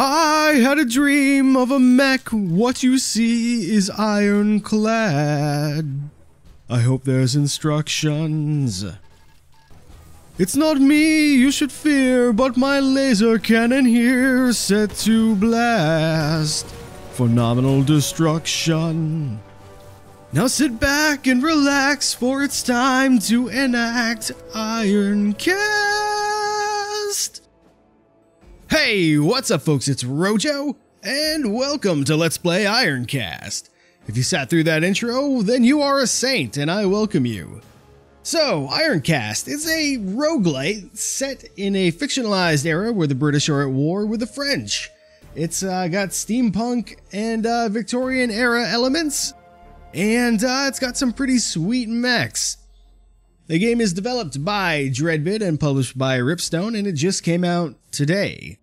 I had a dream of a mech. What you see is ironclad. I hope there's instructions. It's not me you should fear, but my laser cannon here set to blast. Phenomenal destruction. Now sit back and relax, for it's time to enact Ironcast. Hey, what's up folks, it's Rojo, and welcome to Let's Play Ironcast. If you sat through that intro, then you are a saint, and I welcome you. So, Ironcast is a roguelite set in a fictionalized era where the British are at war with the French. It's got steampunk and Victorian era elements, and it's got some pretty sweet mechs. The game is developed by Dreadbit and published by Ripstone, and it just came out today.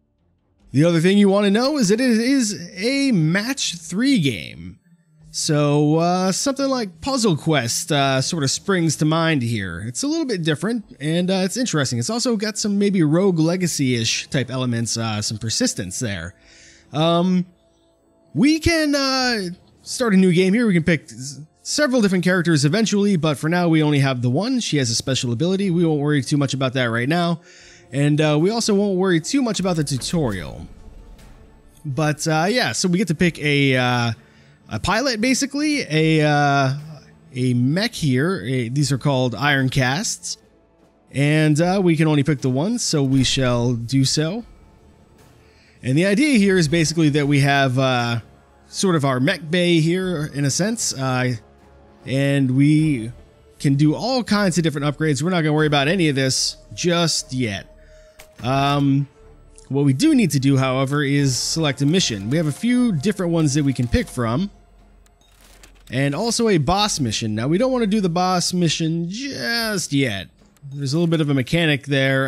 The other thing you want to know is that it is a match 3 game. So something like Puzzle Quest sort of springs to mind here. It's a little bit different, and it's interesting. It's also got some maybe Rogue Legacy-ish type elements, some persistence there. We can start a new game here. We can pick several different characters eventually, but for now we only have the one. She has a special ability. We won't worry too much about that right now. And we also won't worry too much about the tutorial. But yeah, so we get to pick a pilot, basically, a mech here. These are called Ironcasts. And we can only pick the one, so we shall do so. And the idea here is basically that we have sort of our mech bay here, in a sense. And we can do all kinds of different upgrades. We're not going to worry about any of this just yet. What we do need to do, however, is select a mission. We have a few different ones that we can pick from. And also a boss mission. Now, we don't want to do the boss mission just yet. There's a little bit of a mechanic there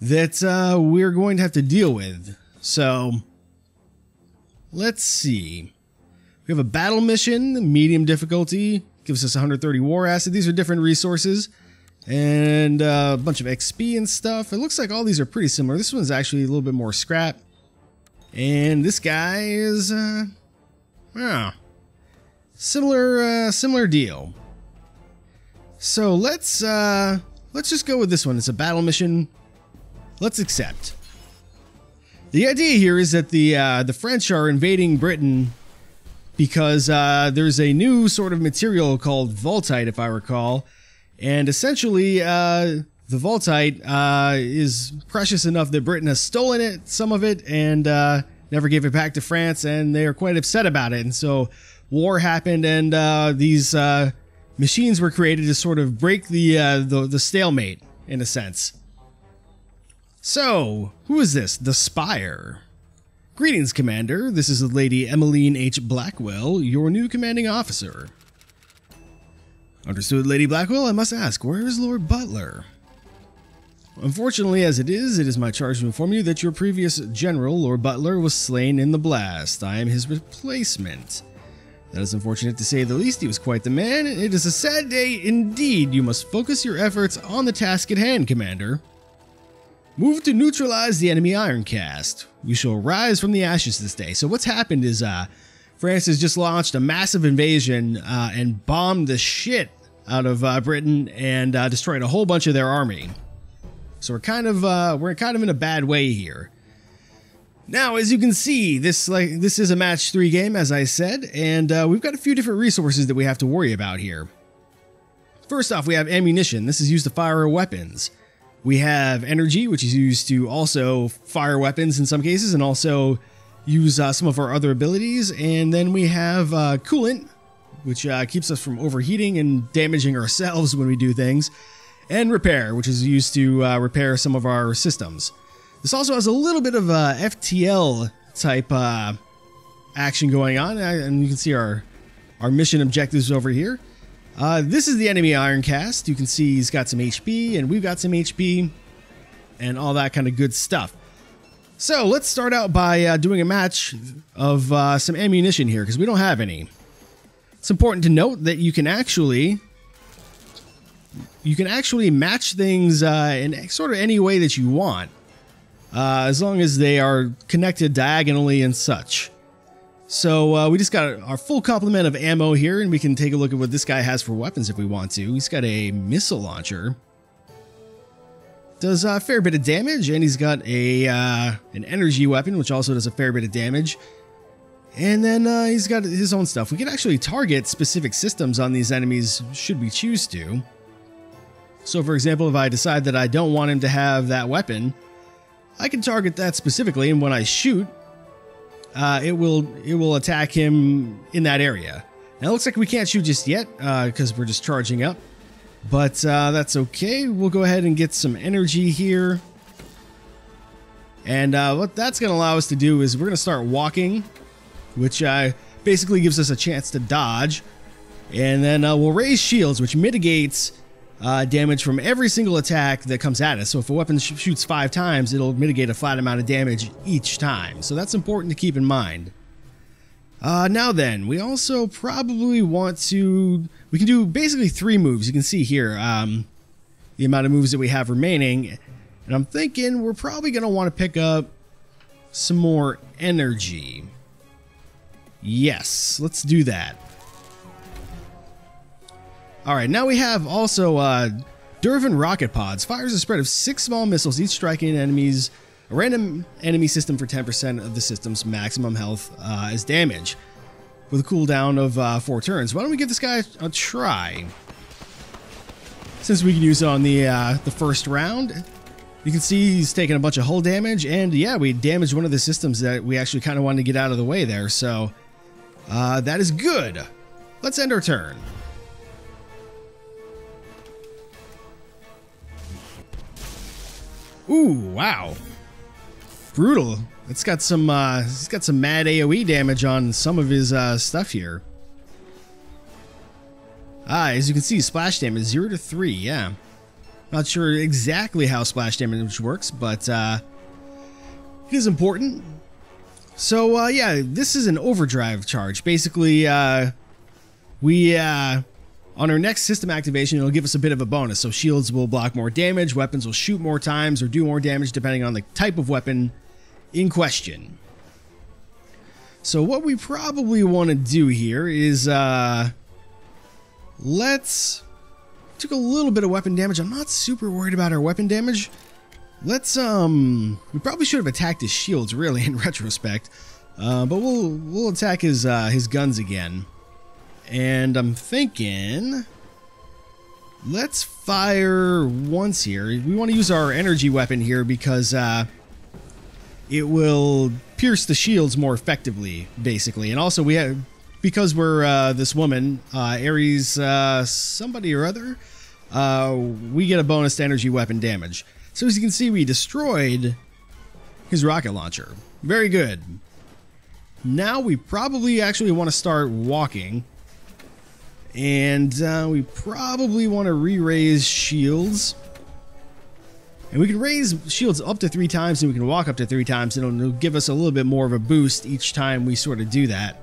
that we're going to have to deal with. So, let's see. We have a battle mission, medium difficulty, gives us 130 war acid. These are different resources, and a bunch of XP and stuff. It looks like all these are pretty similar. This one's actually a little bit more scrap, and this guy is, similar deal. So let's just go with this one. It's a battle mission. Let's accept. The idea here is that the French are invading Britain because there's a new sort of material called vaultite, if I recall, and essentially the vaultite is precious enough that Britain has stolen it, some of it, and never gave it back to France, and they are quite upset about it. And so war happened, and these machines were created to sort of break the stalemate, in a sense. So, who is this? The Spire. Greetings, Commander. This is Lady Emmeline H. Blackwell, your new commanding officer. Understood, Lady Blackwell. I must ask, where is Lord Butler? Unfortunately, as it is my charge to inform you that your previous general, Lord Butler, was slain in the blast. I am his replacement. That is unfortunate to say the least. He was quite the man. It is a sad day indeed. You must focus your efforts on the task at hand, Commander. Move to neutralize the enemy Ironcast. We shall rise from the ashes this day. So what's happened is France has just launched a massive invasion and bombed the shit out of Britain and destroyed a whole bunch of their army. So we're kind of in a bad way here. Now, as you can see, this is a match 3 game, as I said, and we've got a few different resources that we have to worry about here. First off, we have ammunition. This is used to fire weapons. We have energy, which is used to also fire weapons in some cases, and also use some of our other abilities. And then we have coolant, which keeps us from overheating and damaging ourselves when we do things. And repair, which is used to repair some of our systems. This also has a little bit of FTL type action going on, and you can see our mission objectives over here. This is the enemy Ironcast. You can see he's got some HP, and we've got some HP, and all that kind of good stuff. So let's start out by doing a match of some ammunition here, because we don't have any. It's important to note that you can actually match things in sort of any way that you want. as long as they are connected diagonally and such. So we just got our full complement of ammo here, and we can take a look at what this guy has for weapons if we want to. He's got a missile launcher. Does a fair bit of damage, and he's got a an energy weapon, which also does a fair bit of damage. And then he's got his own stuff. We can actually target specific systems on these enemies should we choose to. So for example, if I decide that I don't want him to have that weapon, I can target that specifically, and when I shoot, it will attack him in that area. Now it looks like we can't shoot just yet because we're just charging up, but that's okay. We'll go ahead and get some energy here, and what that's going to allow us to do is we're going to start walking, which basically gives us a chance to dodge, and then we'll raise shields, which mitigates damage from every single attack that comes at us. So if a weapon shoots 5 times, it'll mitigate a flat amount of damage each time. So that's important to keep in mind. Now then, we also probably want to... We can do basically 3 moves. You can see here the amount of moves that we have remaining. And I'm thinking we're probably going to want to pick up some more energy. Yes, let's do that. Alright, now we have also Durvan rocket pods. Fires a spread of 6 small missiles, each striking enemies, a random enemy system for 10% of the system's maximum health as damage, with a cooldown of 4 turns. Why don't we give this guy a try? Since we can use it on the first round. You can see he's taking a bunch of hull damage, and yeah, we damaged one of the systems that we actually kind of wanted to get out of the way there, so that is good. Let's end our turn. Ooh, wow. Brutal. It's got some he's got some mad AoE damage on some of his stuff here. As you can see, splash damage 0 to 3, yeah. Not sure exactly how splash damage works, but it is important. So yeah, this is an overdrive charge. Basically, we on our next system activation, it'll give us a bit of a bonus. So shields will block more damage, weapons will shoot more times or do more damage depending on the type of weapon in question. So what we probably want to do here is let's took a little bit of weapon damage. I'm not super worried about our weapon damage. Let's we probably should have attacked his shields really in retrospect. But we'll attack his guns again. And I'm thinking, let's fire once here. We want to use our energy weapon here because it will pierce the shields more effectively, basically. And also we have, because we're this woman, Ares somebody or other, we get a bonus to energy weapon damage. So as you can see, we destroyed his rocket launcher. Very good. Now we probably actually want to start walking. And we probably want to re-raise shields. And we can raise shields up to 3 times, and we can walk up to 3 times. And it'll give us a little bit more of a boost each time we sort of do that.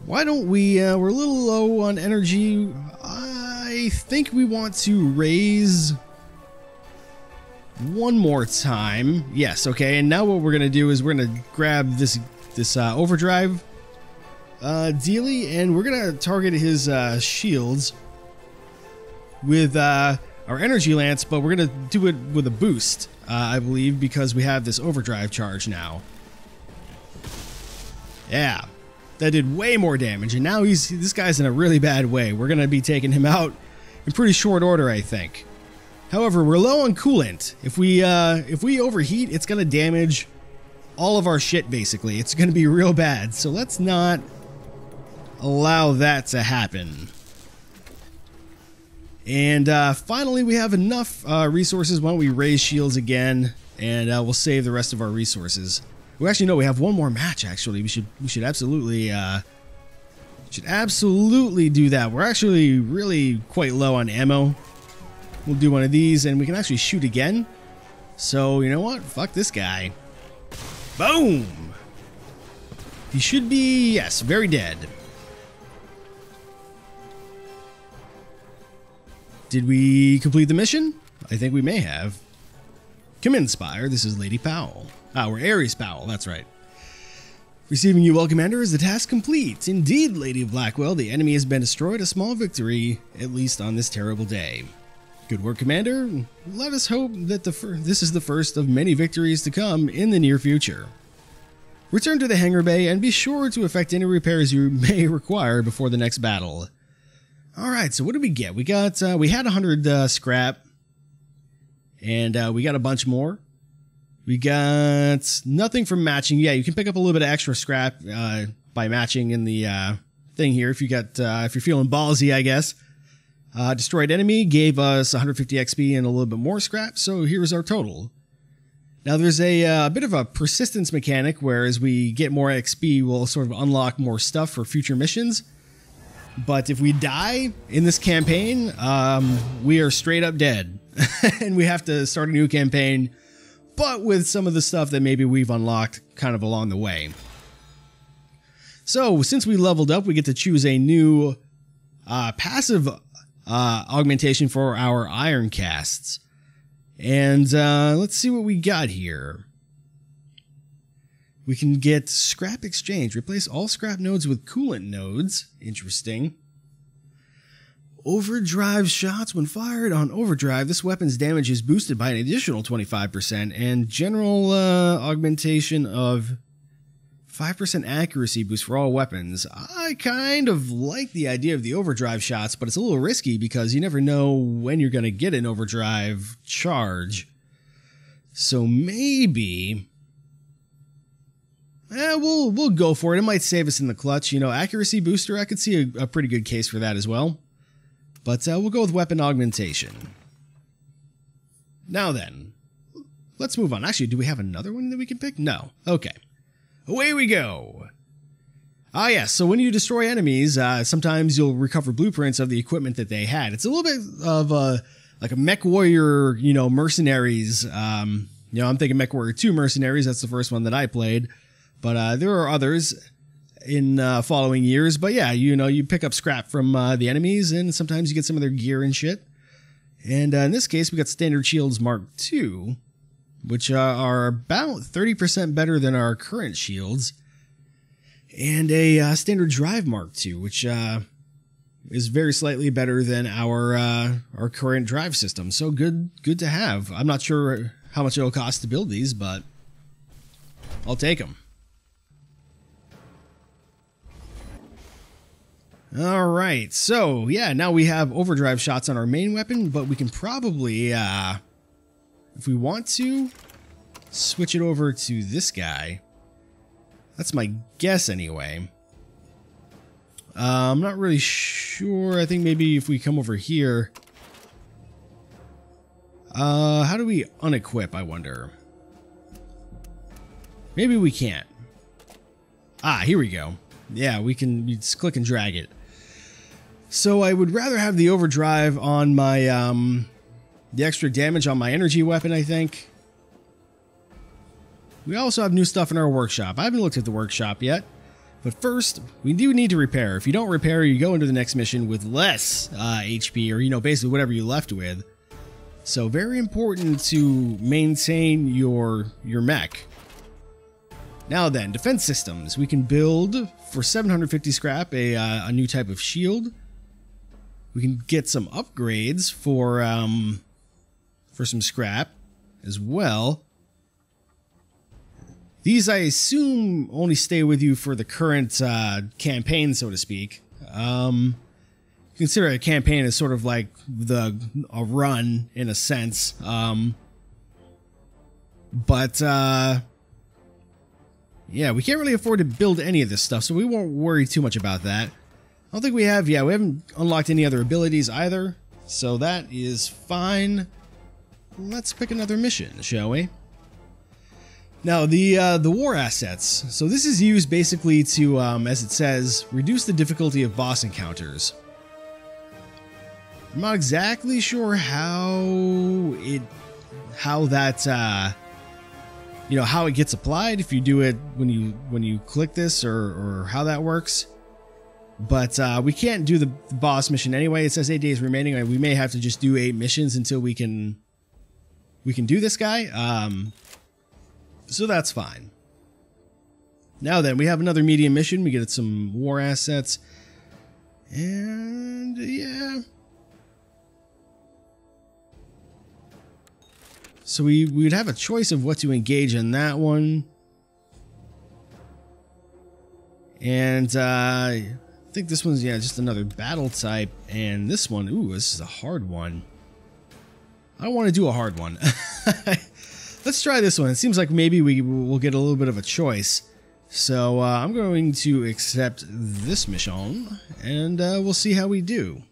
Why don't we... we're a little low on energy. I think we want to raise... one more time. Yes, okay. And now what we're going to do is we're going to grab this overdrive dealy, and we're gonna target his shields with our energy lance, but we're gonna do it with a boost, I believe, because we have this overdrive charge now. Yeah, that did way more damage, and now this guy's in a really bad way. We're gonna be taking him out in pretty short order, I think. However, we're low on coolant. If we overheat, it's gonna damage all of our shit, basically. It's gonna be real bad, so let's not allow that to happen. And finally, we have enough resources. Why don't we raise shields again, and we'll save the rest of our resources. We actually know we have one more match. Actually, we should absolutely do that. We're actually really quite low on ammo. We'll do one of these, and we can actually shoot again. So you know what? Fuck this guy. Boom. He should be, yes, very dead. Did we complete the mission? I think we may have. Come in, Spire. This is Lady Powell. We're Ares Powell, that's right. Receiving you well, Commander. Is the task complete? Indeed, Lady of Blackwell. The enemy has been destroyed. A small victory, at least on this terrible day. Good work, Commander. Let us hope that this is the first of many victories to come in the near future. Return to the hangar bay and be sure to effect any repairs you may require before the next battle. Alright, so what did we get? We got, we had 100 scrap. And we got a bunch more. We got nothing from matching. Yeah, you can pick up a little bit of extra scrap by matching in the thing here if you got if you're feeling ballsy, I guess. Destroyed enemy gave us 150 XP and a little bit more scrap, so here's our total. Now there's a bit of a persistence mechanic where as we get more XP, we'll sort of unlock more stuff for future missions. But if we die in this campaign, we are straight up dead. And we have to start a new campaign, but with some of the stuff that maybe we've unlocked kind of along the way. So since we leveled up, we get to choose a new passive augmentation for our Ironcasts. And let's see what we got here. We can get scrap exchange. Replace all scrap nodes with coolant nodes. Interesting. Overdrive shots. When fired on overdrive, this weapon's damage is boosted by an additional 25%, and general augmentation of 5% accuracy boost for all weapons. I kind of like the idea of the overdrive shots, but it's a little risky because you never know when you're going to get an overdrive charge. So maybe we'll go for it. It might save us in the clutch. You know, accuracy booster, I could see a pretty good case for that as well. But we'll go with weapon augmentation. Now then, let's move on. Actually, do we have another one that we can pick? No. Okay. Away we go. Ah, yes. So when you destroy enemies, sometimes you'll recover blueprints of the equipment that they had. It's a little bit of like a Mech Warrior, you know, mercenaries. You know, I'm thinking Mech Warrior 2 mercenaries. That's the first one that I played. But there are others in following years. But yeah, you know, you pick up scrap from the enemies, and sometimes you get some of their gear and shit. And in this case, we got Standard Shields Mark II, which are about 30% better than our current shields, and a Standard Drive Mark II, which is very slightly better than our current drive system. So good to have. I'm not sure how much it'll cost to build these, but I'll take them. Alright, so yeah, now we have overdrive shots on our main weapon, but we can probably, if we want to, switch it over to this guy. That's my guess anyway. I'm not really sure. I think maybe if we come over here. How do we unequip, I wonder? Maybe we can't. Ah, here we go. Yeah, we can just click and drag it. So I would rather have the overdrive on my, the extra damage on my energy weapon, I think. We also have new stuff in our workshop. I haven't looked at the workshop yet. But first, we do need to repair. If you don't repair, you go into the next mission with less HP, or, you know, basically whatever you're left with. So very important to maintain your mech. Now then, defense systems. We can build, for 750 scrap, a new type of shield. We can get some upgrades for some scrap as well. These, I assume, only stay with you for the current campaign, so to speak. Consider a campaign as sort of like a run, in a sense. Yeah, we can't really afford to build any of this stuff, so we won't worry too much about that. I don't think we have, yeah, we haven't unlocked any other abilities either, so that is fine. Let's pick another mission, shall we? Now, the war assets. So this is used basically to, as it says, reduce the difficulty of boss encounters. I'm not exactly sure how that, you know, how it gets applied, if you do it when you click this, or how that works. But we can't do the boss mission anyway. It says 8 days remaining. We may have to just do 8 missions until we can we can do this guy. So that's fine. Now then, we have another medium mission. We get some war assets. And yeah. So we would have a choice of what to engage in that one. And I think this one's, yeah, just another battle type. And this one, ooh, this is a hard one. I don't want to do a hard one. Let's try this one. It seems like maybe we will get a little bit of a choice. So I'm going to accept this mission, and we'll see how we do.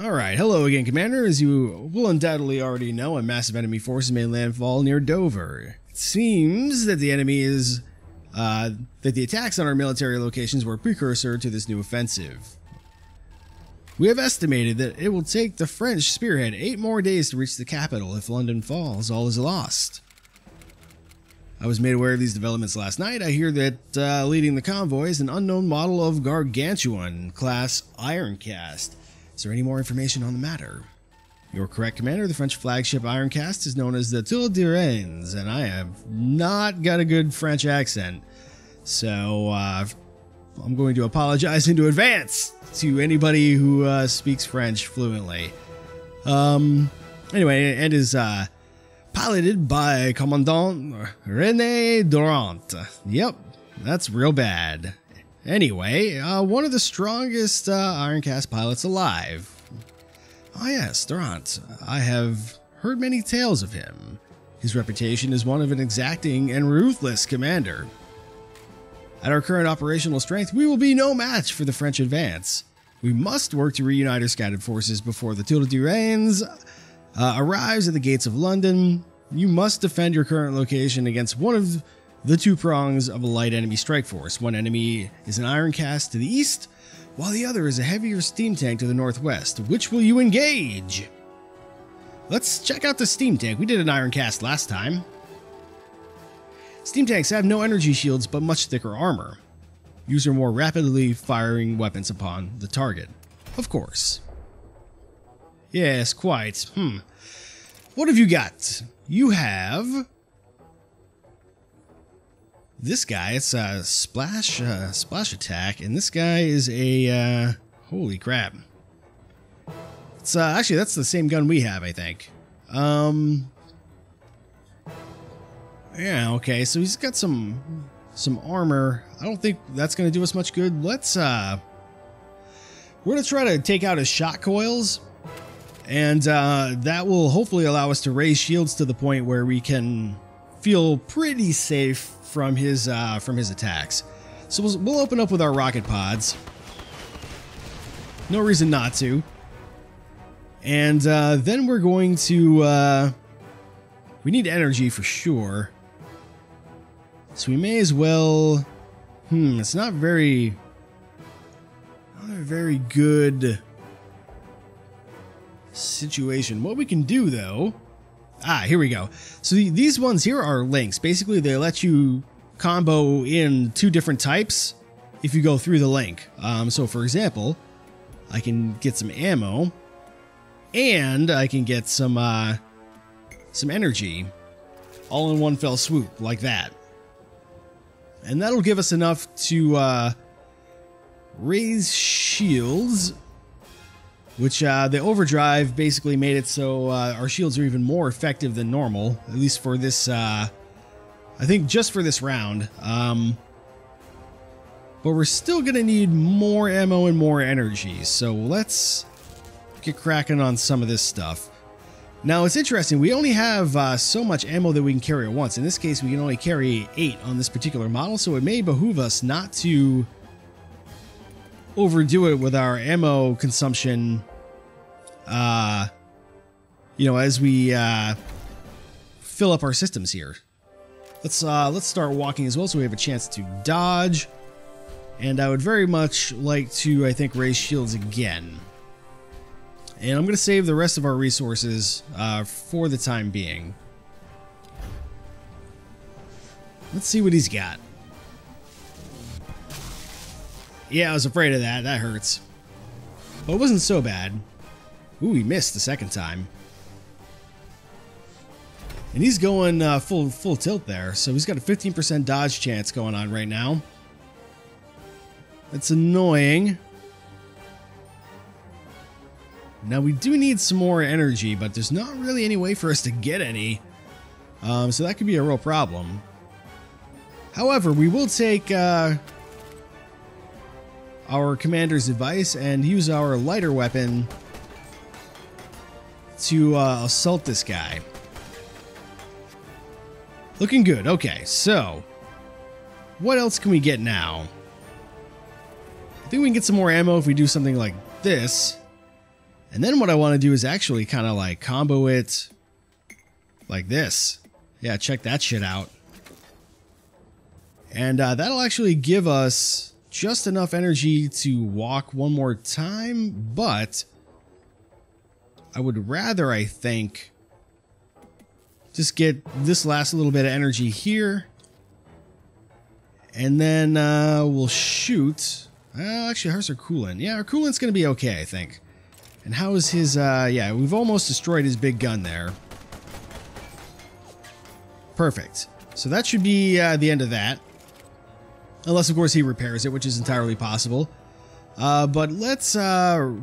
Alright, hello again, Commander. As you will undoubtedly already know, a massive enemy force made landfall near Dover. It seems that the enemy is that the attacks on our military locations were a precursor to this new offensive. We have estimated that it will take the French spearhead 8 more days to reach the capital. If London falls, all is lost. I was made aware of these developments last night. I hear that leading the convoy is an unknown model of gargantuan class Ironcast. Is there any more information on the matter? You're correct, Commander. The French flagship Ironcast is known as the thwart, and I have not got a good French accent. So, I'm going to apologize in advance to anybody who speaks French fluently. Anyway, it is piloted by Commandant René Durant. Yep, that's real bad. Anyway, one of the strongest Ironcast pilots alive. Oh yes, Durant. I have heard many tales of him. His reputation is one of an exacting and ruthless commander. At our current operational strength, we will be no match for the French advance. We must work to reunite our scattered forces before the thwart arrives at the gates of London. You must defend your current location against one of the 2 prongs of a light enemy strike force. One enemy is an Ironcast to the east, while the other is a heavier steam tank to the northwest. Which will you engage? Let's check out the steam tank. We did an Ironcast last time. Steam tanks have no energy shields but much thicker armor. Use your more rapidly firing weapons upon the target. Of course. Yes, quite. What have you got? You have this guy. It's a splash attack, and this guy is a holy crap. It's actually, that's the same gun we have, I think. Yeah, okay, so he's got some armor. I don't think that's going to do us much good. Let's, we're going to try to take out his shot coils, and that will hopefully allow us to raise shields to the point where we can feel pretty safe from his attacks. So we'll open up with our rocket pods. No reason not to. And then we're going to, we need energy for sure. So we may as well, it's not a very good situation. What we can do though, here we go. So these ones here are links. Basically they let you combo in 2 different types if you go through the link. So for example, I can get some ammo and I can get some energy all in one fell swoop like that. And that'll give us enough to raise shields, which the overdrive basically made it so our shields are even more effective than normal, at least for this, I think just for this round. But we're still going to need more ammo and more energy, so let's get cracking on some of this stuff. Now, it's interesting. We only have so much ammo that we can carry at once. In this case, we can only carry 8 on this particular model, so it may behoove us not to overdo it with our ammo consumption, you know, as we fill up our systems here. Let's start walking as well, so we have a chance to dodge. And I would very much like to, I think, raise shields again. And I'm going to save the rest of our resources for the time being. Let's see what he's got. Yeah, I was afraid of that. That hurts. Well, it wasn't so bad. Ooh, he missed the second time. And he's going full tilt there, so he's got a 15% dodge chance going on right now. That's annoying. Now we do need some more energy, but there's not really any way for us to get any. So that could be a real problem. However, we will take our commander's advice and use our lighter weapon to assault this guy. Looking good. Okay, so what else can we get now? I think we can get some more ammo if we do something like this. And then what I want to do is actually kind of like combo it like this. Yeah, check that shit out. And that'll actually give us just enough energy to walk one more time, but I would rather, I think, just get this last little bit of energy here. And then we'll shoot. Actually, how's our coolant? Yeah, our coolant's going to be okay, I think. And how is his, yeah, we've almost destroyed his big gun there. Perfect. So that should be the end of that. Unless, of course, he repairs it, which is entirely possible. But let's walk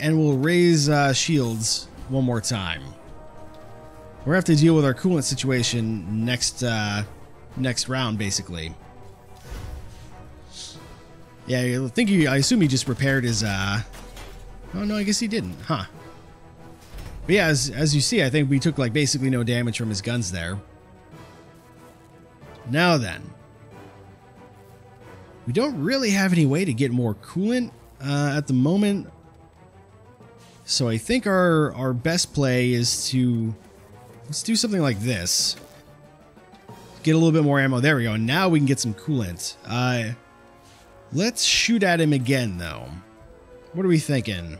and we'll raise shields one more time. We're going to have to deal with our coolant situation next round, basically. Yeah, I assume he just repaired his, oh no, I guess he didn't, huh. But yeah, as you see, I think we took like basically no damage from his guns there. Now then. We don't really have any way to get more coolant at the moment. So I think our best play is to, let's do something like this. Get a little bit more ammo. There we go. Now we can get some coolant. Let's shoot at him again, though. What are we thinking?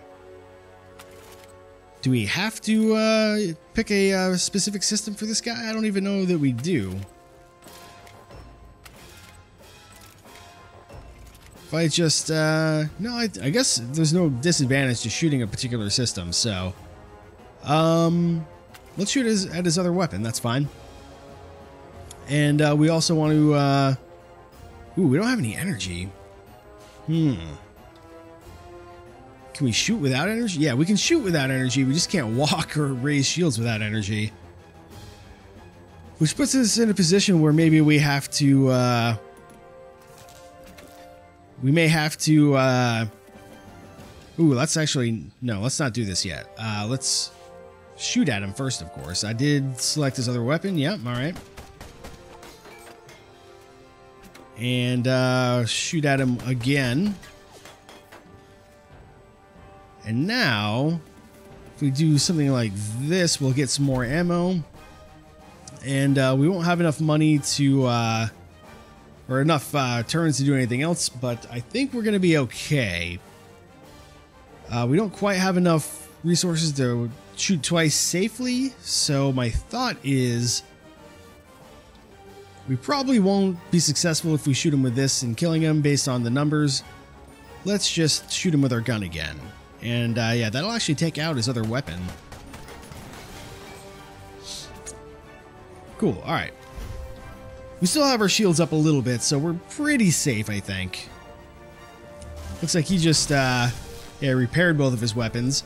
Do we have to pick a specific system for this guy? I don't even know that we do. If I just, no, I guess there's no disadvantage to shooting a particular system, so. Let's shoot at his other weapon, that's fine. And we also want to, ooh, we don't have any energy. Can we shoot without energy? Yeah, we can shoot without energy. We just can't walk or raise shields without energy. Which puts us in a position where maybe we have to, we may have to, ooh, let's actually, no, let's not do this yet. Let's shoot at him first, of course. I did select his other weapon. Yep, all right. And shoot at him again. And now, if we do something like this, we'll get some more ammo. And we won't have enough money to, or enough turns to do anything else, but I think we're going to be okay. We don't quite have enough resources to shoot twice safely, so my thought is we probably won't be successful if we shoot him with this and killing him based on the numbers. Let's just shoot him with our gun again. And yeah, that'll actually take out his other weapon. Cool, alright. We still have our shields up a little bit, so we're pretty safe, I think. Looks like he just yeah, repaired both of his weapons.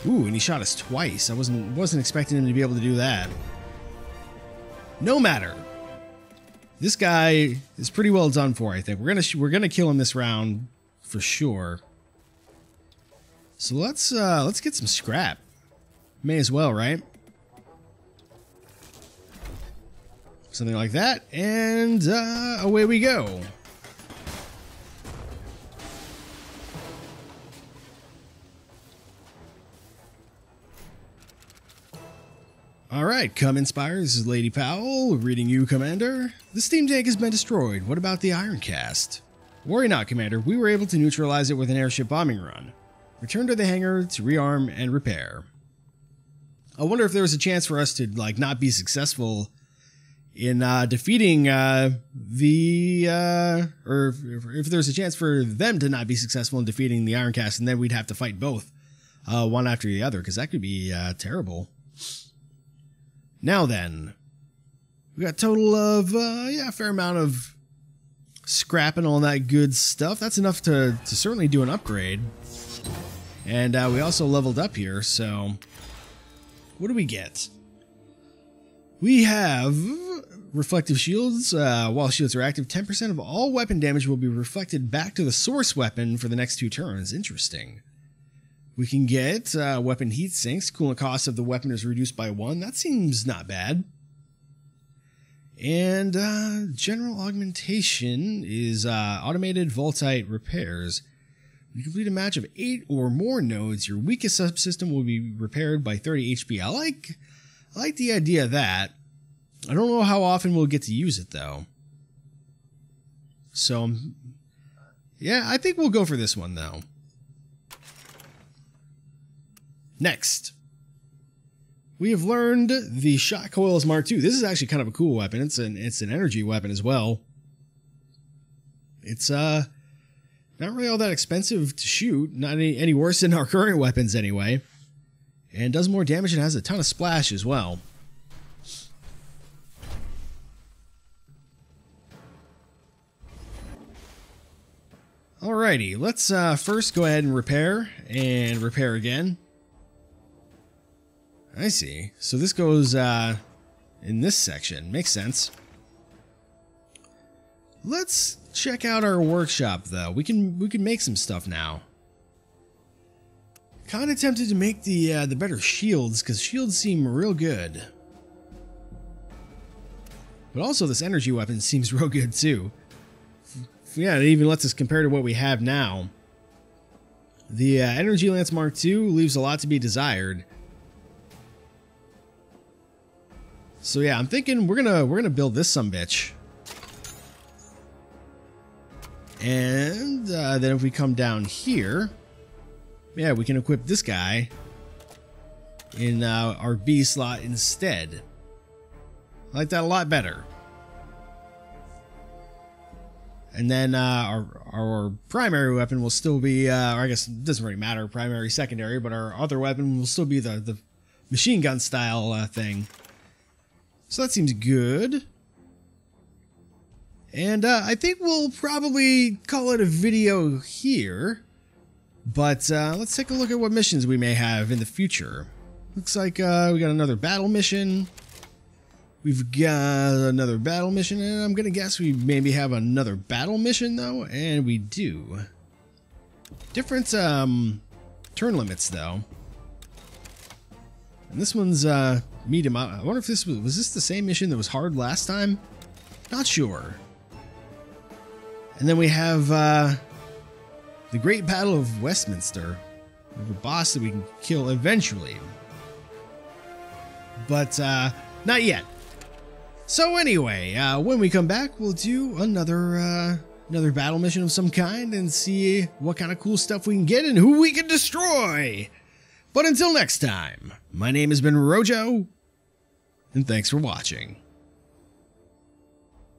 Ooh, and he shot us twice. I wasn't expecting him to be able to do that. No matter. This guy is pretty well done for, I think. We're gonna kill him this round for sure. So let's get some scrap. May as well, right? Something like that, and away we go. Alright, come Inspire, this is Lady Powell, reading you, Commander. The steam tank has been destroyed. What about the Ironcast? Worry not, Commander. We were able to neutralize it with an airship bombing run. Return to the hangar to rearm and repair. I wonder if there was a chance for us to, like, not be successful in defeating or if there's a chance for them to not be successful in defeating the Ironcast, and then we'd have to fight both one after the other, because that could be terrible. Now then, we got a total of a fair amount of scrap and all that good stuff. That's enough to certainly do an upgrade. And we also leveled up here, so what do we get? We have reflective shields. While shields are active, 10% of all weapon damage will be reflected back to the source weapon for the next 2 turns. Interesting. We can get weapon heat sinks. Coolant cost of the weapon is reduced by 1. That seems not bad. And general augmentation is automated voltite repairs. When you complete a match of 8 or more nodes, your weakest subsystem will be repaired by 30 HP. I like the idea of that. I don't know how often we'll get to use it, though. So, yeah, I think we'll go for this one, though. Next, we have learned the Shot Coils Mark II. This is actually kind of a cool weapon. It's an energy weapon as well. It's not really all that expensive to shoot. Not any worse than our current weapons anyway. And does more damage and has a ton of splash as well. Alrighty, let's first go ahead and repair again. I see. So this goes in this section. Makes sense. Let's check out our workshop though. We can make some stuff now. Kind of tempted to make the better shields, because shields seem real good. But also this energy weapon seems real good too. Yeah, it even lets us compare to what we have now. The Energy Lance Mark II leaves a lot to be desired. So yeah, I'm thinking we're gonna build this sumbitch. And then if we come down here, yeah, we can equip this guy in our B slot instead. I like that a lot better. And then our primary weapon will still be, or I guess it doesn't really matter, primary, secondary, but our other weapon will still be the machine gun style thing. So that seems good. And I think we'll probably call it a video here. But let's take a look at what missions we may have in the future. Looks like we got another battle mission. We've got another battle mission, and I'm gonna guess we maybe have another battle mission though, and we do. Different turn limits though. And this one's medium. I wonder if this was this the same mission that was hard last time? Not sure. And then we have the Great Battle of Westminster. We have a boss that we can kill eventually. But not yet. So anyway, when we come back, we'll do another battle mission of some kind and see what kind of cool stuff we can get and who we can destroy. But until next time, my name has been Rojo, and thanks for watching.